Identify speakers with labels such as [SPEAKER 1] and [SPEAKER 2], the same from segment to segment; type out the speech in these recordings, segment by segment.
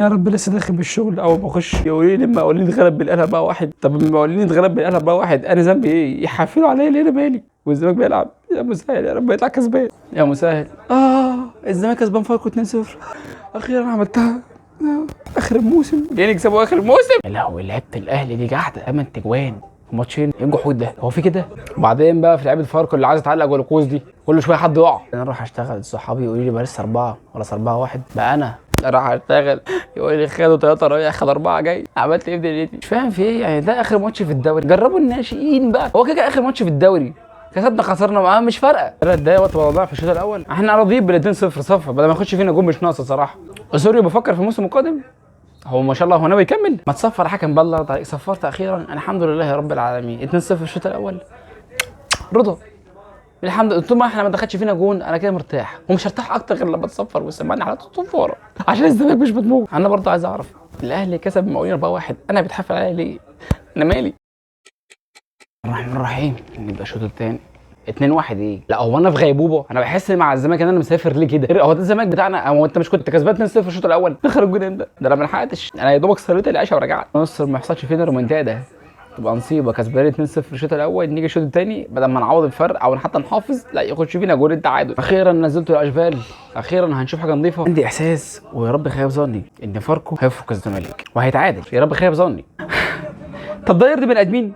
[SPEAKER 1] يا رب لسه داخل من الشغل، اول ما اخش يقولوا لي المقاولين اتغلب بالقلم بقى واحد. طب المقاولين اتغلب بالقلم بقى واحد، انا ذنبي ايه؟ يحفلوا عليا ليه؟ انا مالي؟ والزمالك بيلعب. يا مسهل يا رب يطلع كسبان. يا مسهل. الزمالك كسبان فاركو 2-0. اخيرا عملتها. اخر الموسم جايين يكسبوا اخر الموسم. يا لهوي لعيبه الاهلي دي جحده. 8 تجوان في ماتشين. ايه الجحود ده؟ هو في كده؟ وبعدين بقى في لعيبه فاركو اللي عايزه تعلق جوه القوس دي، كل شويه حد يقع. انا اروح اشتغل، صحابي يقولوا لي بقى لسه 4 ولا 4-1 بقى. انا راح اشتغل يقول لي خدوا 3 رايح خد 4 جاي. عملت ايه في دنيتي؟ مش فاهم في ايه يعني. ده اخر ماتش في الدوري، جربوا الناشئين بقى. هو كده اخر ماتش في الدوري، كسبنا خسرنا معاه مش فارقه. 3 دقايق وقت وضيع في الشوط الاول. احنا راضيين بال 2-0 صفر بدل ما يخش فينا جول مش ناقصه صراحه. سوري بفكر في الموسم القادم. هو ما شاء الله هو ناوي يكمل. ما تصفر حكم بلغ طريق، صفرت اخيرا. أنا الحمد لله رب العالمين. 2-0 في الشوط الاول، رضا الحمد لله. طول ما احنا ما دخلش فينا جون انا كده مرتاح، ومش هرتاح اكتر غير لما تصفر وسمعني على الصفاره عشان الزمالك مش بتموت. انا برضه عايز اعرف الاهلي كسب المقاولين 4-1، انا بيتحفل عليا ليه؟ انا مالي؟ الرحمن الرحيم. نبدا الشوط الثاني 2-1. ايه؟ لا هو انا في غيبوبه. انا بحس مع الزمالك ان انا مسافر ليه كده؟ هو ده الزمالك بتاعنا؟ هو انت مش كنت كسبان 2-0 الشوط الاول؟ دخل الجون امتى؟ ده انا ما لحقتش، انا يا دوبك صليت العشاء ورجعت. نصر ما يحصلش فينا رومنتادا، تبقى نصيبه. كسبان 2-0 الشوط الاول، نيجي الشوط الثاني بدل ما نعوض الفرق او حتى نحافظ، لا يخش فينا جول التعادل. اخيرا نزلت الاشبال، اخيرا هنشوف حاجه نظيفه. عندي احساس ويا رب خيب ظني ان فاركو هيفرق الزمالك وهيتعادل، يا رب خيب ظني. طب ده يرضي بني ادمين؟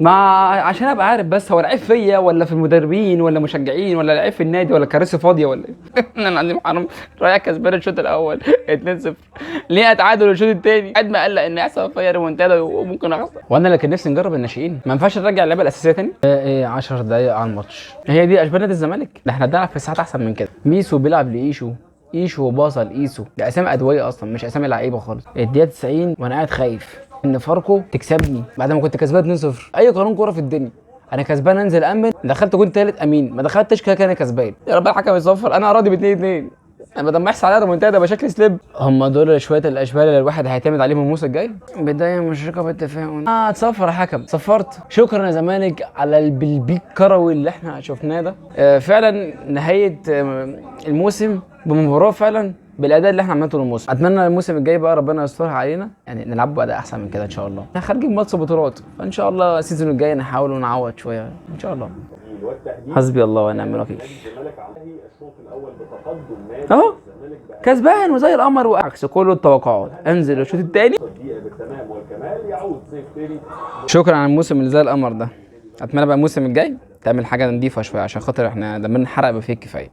[SPEAKER 1] ما عشان ابقى عارف بس، هو العيب فيا ولا في المدربين ولا مشجعين ولا العيب في النادي ولا الكراسي فاضيه ولا ايه؟ انا عندي محرم رايح كسبان الشوط الاول 2-0، ليه اتعادل الشوط الثاني؟ قد ما قلق ان يحصل فيا ريمونتادا وممكن اخسر. وانا اللي كان نفسي نجرب الناشئين، ما ينفعش نرجع اللعبه الاساسيه تاني. ايه 10 دقايق على الماتش، هي دي اشبال نادي الزمالك؟ ده احنا بنلعب في الساعات احسن من كده. ميسو بيلعب لايشو، ايشو وباصل ايسو، ده اسامي ادويه اصلا مش اسامي لعيبه خالص. الدقيقه 90 وانا قاعد خايف ان فاركو تكسبني بعد ما كنت كسبان 2-0. اي قانون كوره في الدنيا، انا كسبان انزل امن، دخلت جون ثالث امين، ما دخلتش كده كان كسبان. يا رب الحكم يصفر، انا راضي ب 2-2. انا بدل ما يحصل عليا ريمونتادا بشكل سليب. هم دول شويه الاشبال اللي الواحد هيعتمد عليهم الموسم الجاي. بدايه مشرقه بالتفاؤل. تصفر يا حكم، صفرت. شكرا يا زمالك على البلبيك كروي اللي احنا شفناه ده. فعلا نهايه الموسم بمباراه فعلا بالاداء اللي احنا عملناه الموسم. اتمنى الموسم الجاي بقى ربنا يسترها علينا، يعني نلعب باداء احسن من كده ان شاء الله. احنا خارجين ماتش بطولات، فان شاء الله السيزون الجاي نحاول نعوض شويه ان شاء الله. حسبي الله ونعم الوكيل. اهو كسبان وزي القمر وعكس كل التوقعات. انزل الشوط الثاني. شكرا على الموسم اللي زي القمر ده. اتمنى بقى الموسم الجاي تعمل حاجه نضيفه شويه عشان خاطر احنا دمنا حرق بفيه كفايه.